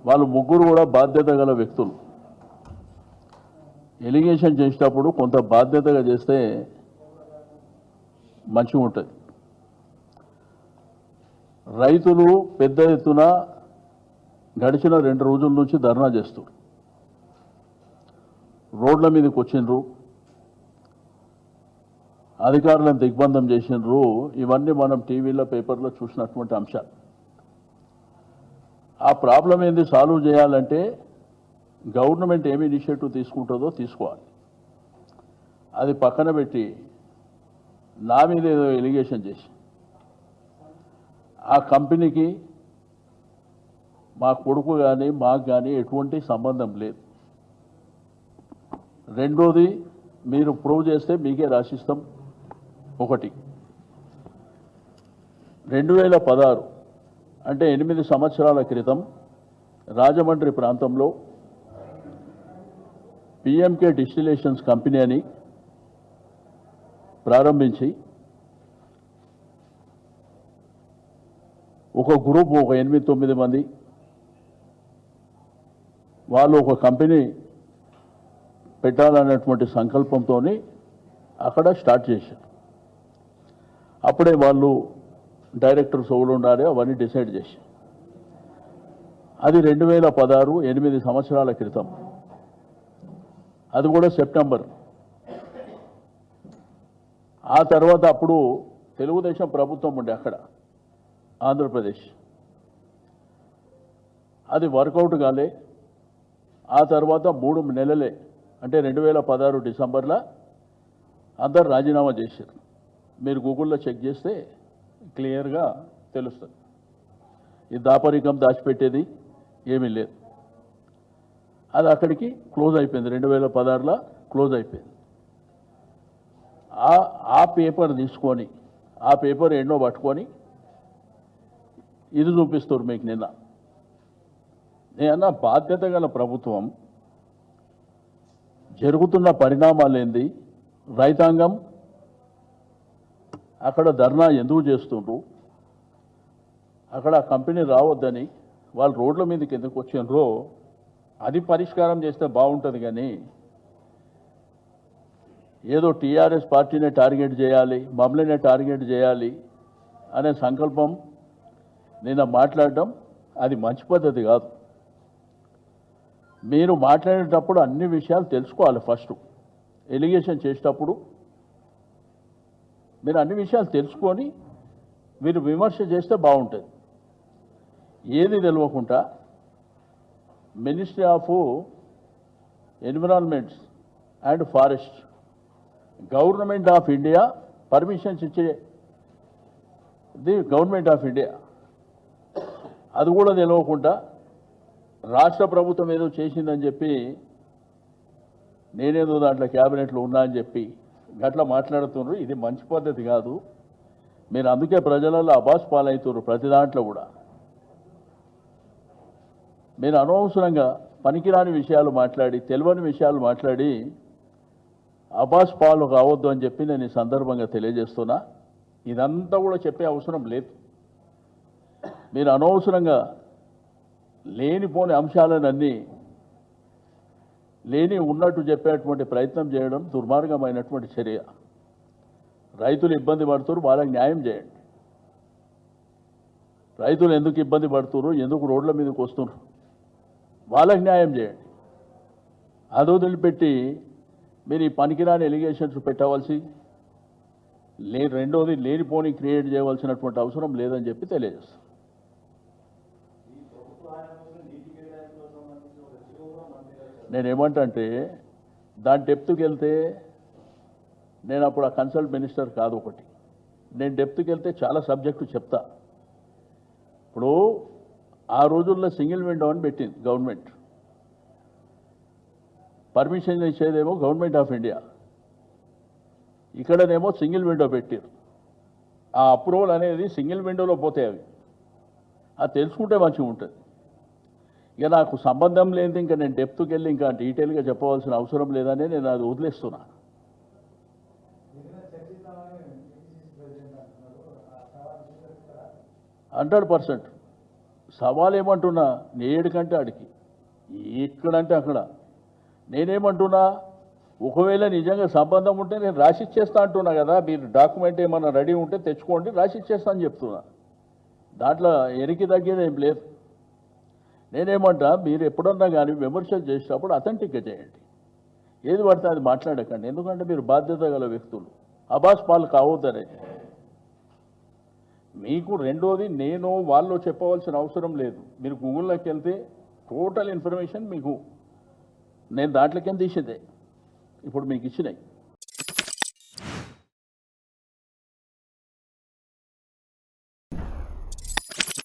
వాళ్ళు ముగ్గురు కూడా బాధ్యత గల వ్యక్తులు. ఎలిగేషన్ చేసేటప్పుడు కొంత బాధ్యతగా చేస్తే మంచిగా ఉంటుంది. రైతులు పెద్ద ఎత్తున గడిచిన 2 రోజుల నుంచి ధర్నా చేస్తారు, రోడ్ల మీదకి వచ్చిండ్రు, అధికారులను దిగ్బంధం చేసిండ్రు. ఇవన్నీ మనం టీవీలో పేపర్లో చూసినటువంటి అంశాలు. ఆ ప్రాబ్లం ఏంది సాల్వ్ చేయాలంటే గవర్నమెంట్ ఏమి ఇనిషియేటివ్ తీసుకుంటుందో తీసుకోవాలి. అది పక్కన పెట్టి నా మీద ఏదో ఎలిగేషన్ చేసి ఆ కంపెనీకి మా కొడుకు కానీ మాకు కానీ ఎటువంటి సంబంధం లేదు. రెండోది, మీరు ప్రూవ్ చేస్తే మీకే రాసిస్తాం. ఒకటి, 2016 అంటే 8 సంవత్సరాల క్రితం రాజమండ్రి ప్రాంతంలో పిఎంకే డిస్టిలేషన్స్ కంపెనీ అని ప్రారంభించి ఒక గ్రూప్, ఒక 8-9 మంది వాళ్ళు ఒక కంపెనీ పెట్టాలన్నటువంటి సంకల్పంతో అక్కడ స్టార్ట్ చేశారు. అప్పుడే వాళ్ళు డైరెక్టర్స్ ఎవరు ఉండాలి అవన్నీ డిసైడ్ చేశారు. అది 2016, 8 సంవత్సరాల క్రితం. అది కూడా సెప్టెంబర్. ఆ తర్వాత అప్పుడు తెలుగుదేశం ప్రభుత్వం ఉండే అక్కడ ఆంధ్రప్రదేశ్. అది వర్కౌట్ కాలే. ఆ తర్వాత 3 నెలలే అంటే 2016 డిసెంబర్లో అందరు రాజీనామా చేశారు. మీరు గూగుల్లో చెక్ చేస్తే క్లియర్గా తెలుస్తుంది. ఈ దాపరికం దాచిపెట్టేది ఏమీ లేదు. అది అక్కడికి క్లోజ్ అయిపోయింది. 2016లో క్లోజ్ అయిపోయింది. ఆ పేపర్ తీసుకొని, ఆ పేపర్ ఎన్నో పట్టుకొని ఇది చూపిస్తారు మీకు. నేనన్నా బాధ్యత గల ప్రభుత్వం జరుగుతున్న పరిణామాలు ఏంది, రైతాంగం అక్కడ ధర్నా ఎందుకు చేస్తుండ్రు, అక్కడ కంపెనీ రావద్దని వాళ్ళు రోడ్ల మీదకి ఎందుకు వచ్చిండ్రో అది పరిష్కారం చేస్తే బాగుంటుంది. కానీ ఏదో టీఆర్ఎస్ పార్టీనే టార్గెట్ చేయాలి, మమ్మల్నే టార్గెట్ చేయాలి అనే సంకల్పం నిన్న మాట్లాడడం అది మంచి పద్ధతి కాదు. మీరు మాట్లాడేటప్పుడు అన్ని విషయాలు తెలుసుకోవాలి. ఫస్ట్ ఎలిగేషన్ చేసేటప్పుడు మీరు అన్ని విషయాలు తెలుసుకొని మీరు విమర్శ చేస్తే బాగుంటుంది. ఏది తెలియకుండా ministry of environments and forest, government of India permissions ఇచ్చేది గవర్నమెంట్ ఆఫ్ ఇండియా, అది కూడా తెలియకుండా రాష్ట్ర ప్రభుత్వం ఏదో చేసిందని చెప్పి నేనేదో దాంట్లో క్యాబినెట్లో ఉన్నా అని చెప్పి గట్లా మాట్లాడుతున్నారు. ఇది మంచి పద్ధతి కాదు. మీరు అందుకే ప్రజలలో అబాస్ పాలవుతున్నారు. ప్రతి దాంట్లో కూడా మీరు అనవసరంగా పనికిరాని విషయాలు మాట్లాడి, తెలియని విషయాలు మాట్లాడి అబాస్ పాలు కావద్దు అని చెప్పి నేను ఈ సందర్భంగా తెలియజేస్తున్నా. ఇదంతా కూడా చెప్పే అవసరం లేదు. మీరు అనవసరంగా లేనిపోని అంశాలనన్నీ లేని ఉన్నట్టు చెప్పేటువంటి ప్రయత్నం చేయడం దుర్మార్గమైనటువంటి చర్య. రైతులు ఇబ్బంది పడుతున్నారు, వాళ్ళకి న్యాయం చేయండి. రైతులు ఎందుకు ఇబ్బంది పడుతున్నారు, ఎందుకు రోడ్ల మీదకి వస్తున్నారు, వాళ్ళకి న్యాయం చేయండి. అది వదిలిపెట్టి మీరు ఈ పనికిరాని ఎలిగేషన్స్ పెట్టవలసి రెండోది లేనిపోని క్రియేట్ చేయవలసినటువంటి అవసరం లేదని చెప్పి తెలియజేస్తాను. నేనేమంటే దాని డెప్త్కి వెళ్తే నేను అప్పుడు ఆ కన్సల్ట్ మినిస్టర్ కాదు. ఒకటి, నేను డెప్త్కి వెళ్తే చాలా సబ్జెక్టు చెప్తా. ఇప్పుడు ఆ రోజుల్లో సింగిల్ విండో అని పెట్టింది గవర్నమెంట్. పర్మిషన్ ఇచ్చేదేమో గవర్నమెంట్ ఆఫ్ ఇండియా, ఇక్కడనేమో సింగిల్ విండో పెట్టారు. ఆ అప్రూవల్ అనేది సింగిల్ విండోలో పోతాయి. అది తెలుసుకుంటే మంచిగా ఉంటుంది. ఇక నాకు సంబంధం లేనిది ఇంకా నేను డెప్త్కి వెళ్ళి ఇంకా డీటెయిల్గా చెప్పవలసిన అవసరం లేదని నేను అది వదిలేస్తున్నా. 100% సవాల్ ఏమంటున్నా నేడు కంటే ఆడికి ఎక్కడంటే అక్కడ నేనేమంటున్నా ఒకవేళ నిజంగా సంబంధం ఉంటే నేను రాసిచ్చేస్తా అంటున్నా కదా, మీరు డాక్యుమెంట్ ఏమన్నా రెడీ ఉంటే తెచ్చుకోండి రాసిచ్చేస్తా అని చెప్తున్నా. దాంట్లో ఎనికి తగ్గేది ఏం లేదు. నేనేమంటా, మీరు ఎప్పుడన్నా కానీ విమర్శలు చేసేటప్పుడు అథెంటిక్గా చేయండి, ఏది పడితే అది మాట్లాడకండి. ఎందుకంటే మీరు బాధ్యత గల వ్యక్తులు, అబాస్ పాలు కావద్దనే. మీకు రెండోది, నేను వాళ్ళు చెప్పవలసిన అవసరం లేదు. మీరు గూగుల్లోకి వెళ్తే టోటల్ ఇన్ఫర్మేషన్ మీకు నేను దాంట్లోకి తీసేదే ఇప్పుడు మీకు ఇచ్చినాయి.